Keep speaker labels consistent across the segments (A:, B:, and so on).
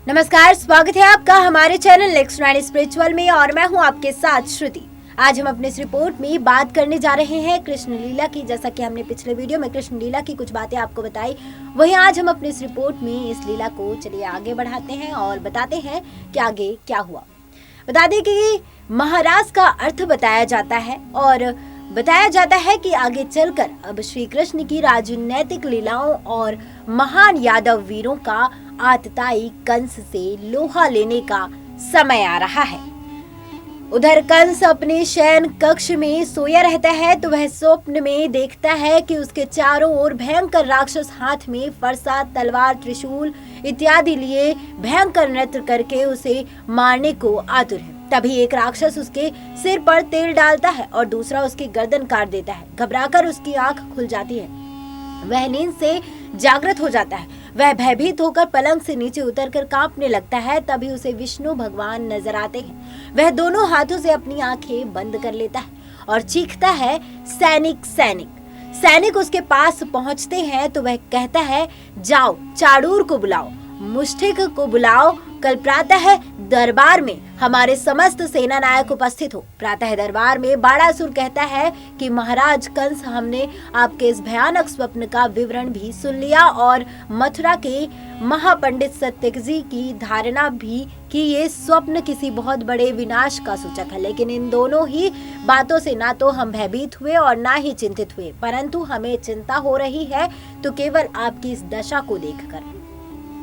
A: नमस्कार, स्वागत है आपका हमारे चैनल नेक्स्ट 9 स्पिरिचुअल में और मैं हूं आपके साथ श्रुति। आज हम अपने इस रिपोर्ट में बात करने जा रहे हैं कृष्ण लीला की। जैसा कि हमने पिछले वीडियो में कृष्ण लीला की कुछ बातें आपको बताई, वहीं आज हम अपने इस रिपोर्ट में इस लीला को चलिए आगे बढ़ाते हैं और बताते हैं कि आगे क्या हुआ। बता दें कि महाराज का अर्थ बताया जाता है और बताया जाता है कि आगे चलकर अब श्री कृष्ण की राजनीतिक लीलाओं और महान यादव वीरों का आतताई कंस से लोहा लेने का समय आ रहा है। उधर कंस अपने शयन कक्ष में सोया रहता है तो वह स्वप्न में देखता है कि उसके चारों ओर भयंकर राक्षस हाथ में फरसा, तलवार, त्रिशूल इत्यादि लिए भयंकर नृत्य करके उसे मारने को आतुर है। तभी एक राक्षस उसके सिर पर तेल डालता है और दूसरा उसकी गर्दन काट देता है। घबराकर उसकी आंख खुल जाती है, वह नींद से जागृत हो जाता है। वह भयभीत होकर पलंग से नीचे उतरकर कांपने लगता है। तभी उसे विष्णु भगवान नजर आते हैं। वह दोनों हाथों से अपनी आंखें बंद कर लेता है और चीखता है, सैनिक सैनिक। सैनिक उसके पास पहुंचते हैं तो वह कहता है, जाओ चाड़ूर को बुलाओ, मुष्टिक को बुलाओ, कल प्रातः दरबार में हमारे समस्त सेना नायक उपस्थित हो। प्रातः दरबार में बाणासुर कहता है कि महाराज कंस, हमने आपके इस भयानक स्वप्न का विवरण भी सुन लिया और मथुरा के महापंडित सत्यजी की धारणा भी कि ये स्वप्न किसी बहुत बड़े विनाश का सूचक है। लेकिन इन दोनों ही बातों से ना तो हम भयभीत हुए और ना ही चिंतित हुए, परंतु हमें चिंता हो रही है तो केवल आपकी इस दशा को देखकर।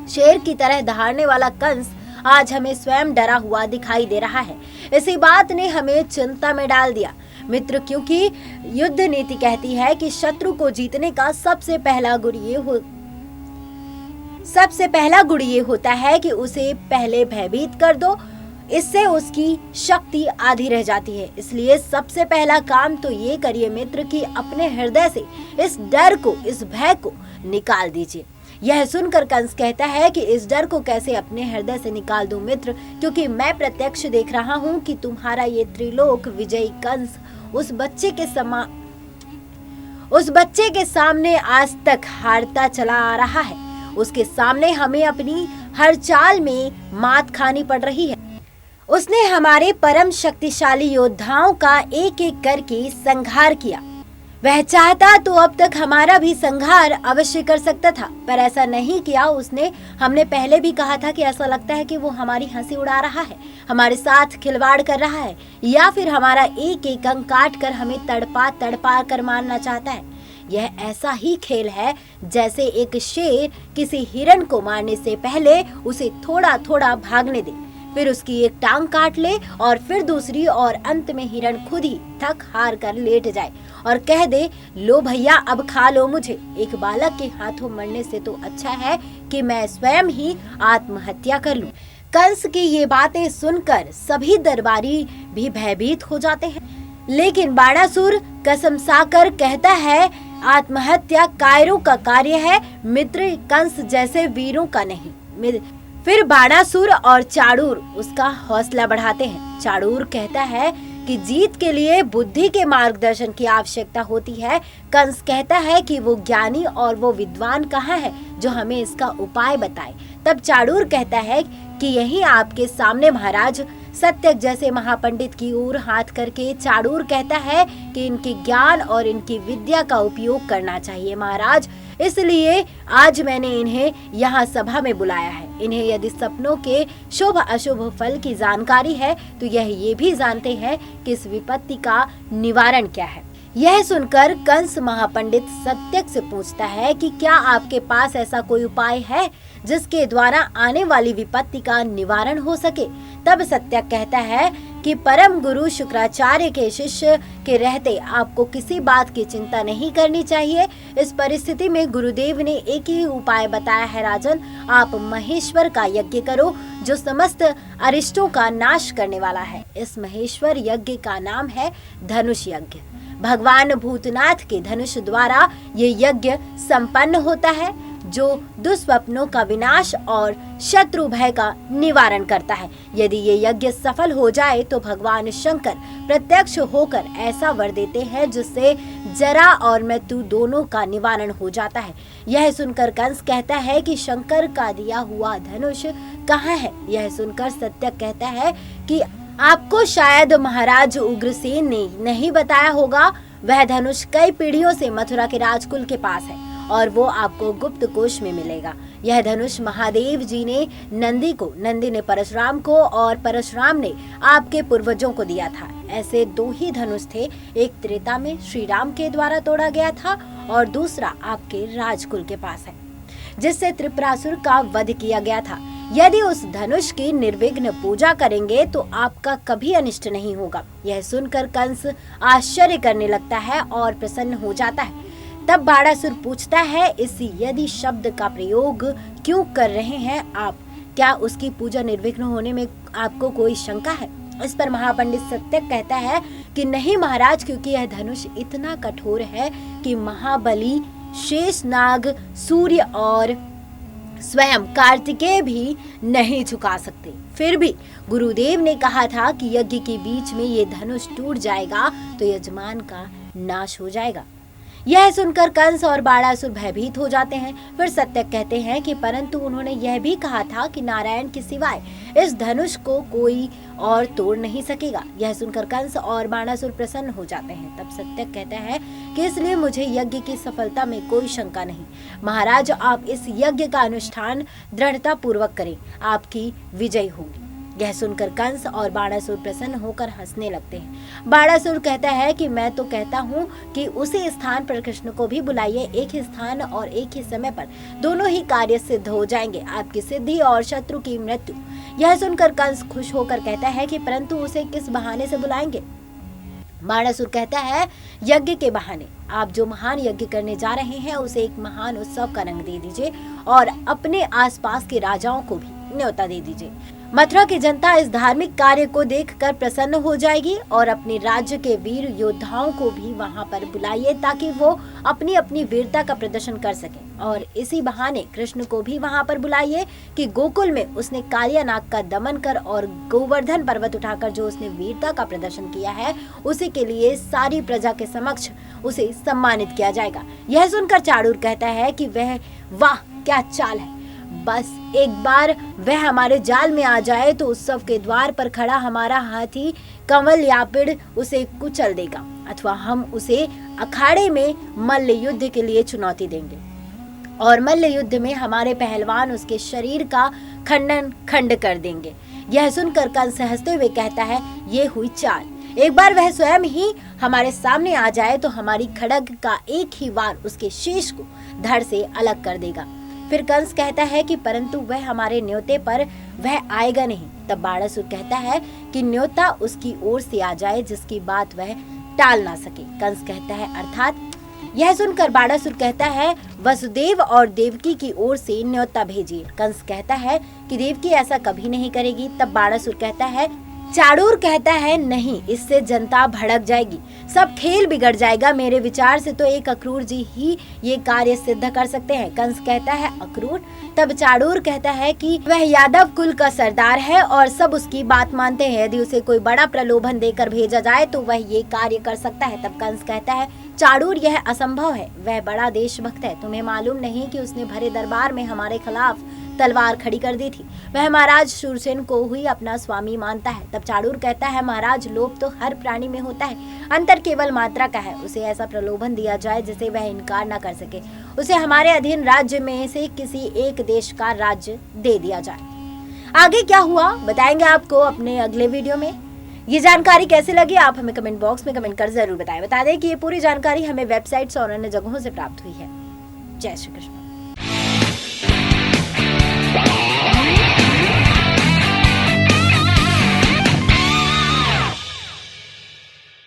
A: शेर की तरह दहाड़ने वाला कंस आज हमें स्वयं डरा हुआ दिखाई दे रहा है। इसी बात ने हमें चिंता में डाल दिया मित्र, क्योंकि युद्ध नीति कहती है कि शत्रु को जीतने का सबसे पहला गुण ये होता है कि उसे पहले भयभीत कर दो, इससे उसकी शक्ति आधी रह जाती है। इसलिए सबसे पहला काम तो ये करिए मित्र कि अपने हृदय से इस डर को, इस भय को निकाल दीजिए। यह सुनकर कंस कहता है कि इस डर को कैसे अपने हृदय से निकाल दूं मित्र, क्योंकि मैं प्रत्यक्ष देख रहा हूं कि तुम्हारा ये त्रिलोक विजयी कंस उस बच्चे के सामने आज तक हारता चला आ रहा है। उसके सामने हमें अपनी हर चाल में मात खानी पड़ रही है। उसने हमारे परम शक्तिशाली योद्धाओं का एक एक करके संहार किया। वह चाहता तो अब तक हमारा भी संहार अवश्य कर सकता था, पर ऐसा नहीं किया उसने। हमने पहले भी कहा था कि ऐसा लगता है कि वो हमारी हंसी उड़ा रहा है, हमारे साथ खिलवाड़ कर रहा है, या फिर हमारा एक एक अंग काट कर हमें तड़पा कर मारना चाहता है। यह ऐसा ही खेल है जैसे एक शेर किसी हिरण को मारने से पहले उसे थोड़ा थोड़ा भागने दे, फिर उसकी एक टांग काट ले और फिर दूसरी, और अंत में हिरण खुद ही थक हार कर लेट जाए और कह दे, लो भैया अब खा लो मुझे। एक बालक के हाथों मरने से तो अच्छा है कि मैं स्वयं ही आत्महत्या कर लूं। कंस की ये बातें सुनकर सभी दरबारी भी भयभीत हो जाते हैं, लेकिन बाणासुर कसमसाकर कहता है, आत्महत्या कायरों का कार्य है मित्र, कंस जैसे वीरों का नहीं। फिर बाणासुर और चाड़ूर उसका हौसला बढ़ाते हैं। चाड़ूर कहता है कि जीत के लिए बुद्धि के मार्गदर्शन की आवश्यकता होती है। कंस कहता है कि वो ज्ञानी और वो विद्वान कहाँ है जो हमें इसका उपाय बताए। तब चाड़ूर कहता है कि यही आपके सामने महाराज। सत्यक जैसे महापंडित की ओर हाथ करके चाड़ूर कहता है कि इनके ज्ञान और इनकी विद्या का उपयोग करना चाहिए महाराज, इसलिए आज मैंने इन्हें यहाँ सभा में बुलाया है। इन्हें यदि सपनों के शुभ अशुभ फल की जानकारी है तो यह ये भी जानते हैं कि इस विपत्ति का निवारण क्या है। यह सुनकर कंस महापंडित सत्यक से पूछता है कि क्या आपके पास ऐसा कोई उपाय है जिसके द्वारा आने वाली विपत्ति का निवारण हो सके। तब सत्यक कहता है कि परम गुरु शुक्राचार्य के शिष्य के रहते आपको किसी बात की चिंता नहीं करनी चाहिए। इस परिस्थिति में गुरुदेव ने एक ही उपाय बताया है राजन, आप महेश्वर का यज्ञ करो जो समस्त अरिष्टों का नाश करने वाला है। इस महेश्वर यज्ञ का नाम है धनुष यज्ञ। भगवान भूतनाथ के धनुष द्वारा ये यज्ञ संपन्न होता है। जो दुष्स्वप्नों का विनाश और शत्रु भय का निवारण करता है। यदि ये यज्ञ सफल हो जाए तो भगवान शंकर प्रत्यक्ष होकर ऐसा वर देते हैं जिससे जरा और मृत्यु दोनों का निवारण हो जाता है। यह सुनकर कंस कहता है कि शंकर का दिया हुआ धनुष कहाँ है। यह सुनकर सत्यक कहता है कि आपको शायद महाराज उग्रसेन ने नहीं बताया होगा। वह धनुष कई पीढ़ियों से मथुरा के राजकुल के पास है और वो आपको गुप्त कोश में मिलेगा। यह धनुष महादेव जी ने नंदी को, नंदी ने परशुराम को और परशुराम ने आपके पूर्वजों को दिया था। ऐसे 2 ही धनुष थे, एक त्रेता में श्री राम के द्वारा तोड़ा गया था और दूसरा आपके राजकुल के पास है, जिससे त्रिपुरासुर का वध किया गया था। यदि उस धनुष की निर्विघ्न पूजा करेंगे तो आपका कभी अनिष्ट नहीं होगा। यह सुनकर कंस आश्चर्य करने लगता है और प्रसन्न हो जाता है। तब बाणासुर पूछता है, इस यदि शब्द का प्रयोग क्यों कर रहे हैं आप? क्या उसकी पूजा निर्विघ्न होने में आपको कोई शंका है? इस पर महापंडित सत्यक कहता है कि नहीं महाराज, क्योंकि यह धनुष इतना कठोर है कि महाबली शेषनाग, सूर्य और स्वयं कार्तिकेय भी नहीं झुका सकते। फिर भी गुरुदेव ने कहा था कि यज्ञ के बीच में ये धनुष टूट जाएगा तो यजमान का नाश हो जाएगा। यह सुनकर कंस और बाणासुर भयभीत हो जाते हैं। फिर सत्यक कहते हैं कि परंतु उन्होंने यह भी कहा था कि नारायण के सिवाय इस धनुष को कोई और तोड़ नहीं सकेगा। यह सुनकर कंस और बाणासुर प्रसन्न हो जाते हैं। तब सत्यक कहता है कि इसलिए मुझे यज्ञ की सफलता में कोई शंका नहीं। महाराज, आप इस यज्ञ का अनुष्ठान दृढ़ता पूर्वक करें, आपकी विजय होगी। यह सुनकर कंस और बाणासुर प्रसन्न होकर हंसने लगते हैं। बाणासुर कहता है कि मैं तो कहता हूँ कि उसी स्थान पर कृष्ण को भी बुलाइए। एक ही स्थान और एक ही समय पर दोनों ही कार्य सिद्ध हो जाएंगे, आपकी सिद्धि और शत्रु की मृत्यु। यह सुनकर कंस खुश होकर कहता है कि परंतु उसे किस बहाने से बुलाएंगे? बाणासुर कहता है, यज्ञ के बहाने। आप जो महान यज्ञ करने जा रहे हैं उसे एक महान उत्सव का रंग दे दीजिए और अपने आसपास के राजाओं को भी न्योता दे दीजिए। मथुरा की जनता इस धार्मिक कार्य को देखकर प्रसन्न हो जाएगी और अपने राज्य के वीर योद्धाओं को भी वहां पर बुलाइए ताकि वो अपनी अपनी वीरता का प्रदर्शन कर सकें। और इसी बहाने कृष्ण को भी वहां पर बुलाइए कि गोकुल में उसने कालियानाग का दमन कर और गोवर्धन पर्वत उठाकर जो उसने वीरता का प्रदर्शन किया है उसी के लिए सारी प्रजा के समक्ष उसे सम्मानित किया जाएगा। यह सुनकर चाणूर कहता है कि वह वाह क्या चाल है, बस एक बार वह हमारे जाल में आ जाए तो उत्सव के द्वार पर खड़ा हमारा हाथी कंवल यापिड़ उसे कुचल देगा अथवा हम उसे अखाड़े में मल्ल युद्ध के लिए चुनौती देंगे और मल्ल युद्ध में हमारे पहलवान उसके शरीर का खंड कर देंगे। यह सुनकर कंस हंसते हुए कहता है, ये हुई चाल। एक बार वह स्वयं ही हमारे सामने आ जाए तो हमारी खड्ग का एक ही वार उसके शीश को धड़ से अलग कर देगा। फिर कंस कहता है कि परंतु वह हमारे न्योते पर वह आएगा नहीं। तब बाणासुर कहता है कि न्योता उसकी ओर से आ जाए जिसकी बात वह टाल ना सके। कंस कहता है अर्थात। यह सुनकर बाणासुर कहता है, वसुदेव और देवकी की ओर से न्योता भेजिए। कंस कहता है कि देवकी ऐसा कभी नहीं करेगी। तब बाणासुर कहता है, चाणूर कहता है नहीं, इससे जनता भड़क जाएगी, सब खेल बिगड़ जाएगा। मेरे विचार से तो एक अक्रूर जी ही ये कार्य सिद्ध कर सकते हैं। कंस कहता है अक्रूर? तब चाणूर कहता है कि वह यादव कुल का सरदार है और सब उसकी बात मानते हैं। यदि उसे कोई बड़ा प्रलोभन देकर भेजा जाए तो वह ये कार्य कर सकता है। तब कंस कहता है, चाणूर यह असंभव है, वह बड़ा देशभक्त है। तुम्हें मालूम नहीं कि उसने भरे दरबार में हमारे खिलाफ तलवार खड़ी कर दी थी। वह महाराज शूरसेन को ही अपना स्वामी मानता है। तब चाणूर कहता है, महाराज लोभ तो हर प्राणी में होता है, अंतर केवल मात्रा का है। उसे ऐसा प्रलोभन दिया जाए जिसे वह इनकार न कर सके। उसे हमारे अधीन राज्य में से किसी एक देश का राज्य दे दिया जाए। आगे क्या हुआ बताएंगे आपको अपने अगले वीडियो में। ये जानकारी कैसी लगी आप हमें कमेंट बॉक्स में कमेंट कर जरूर बताएं। बता दें कि ये पूरी जानकारी हमें वेबसाइट्स और अन्य जगहों से प्राप्त हुई है। जय श्री कृष्ण।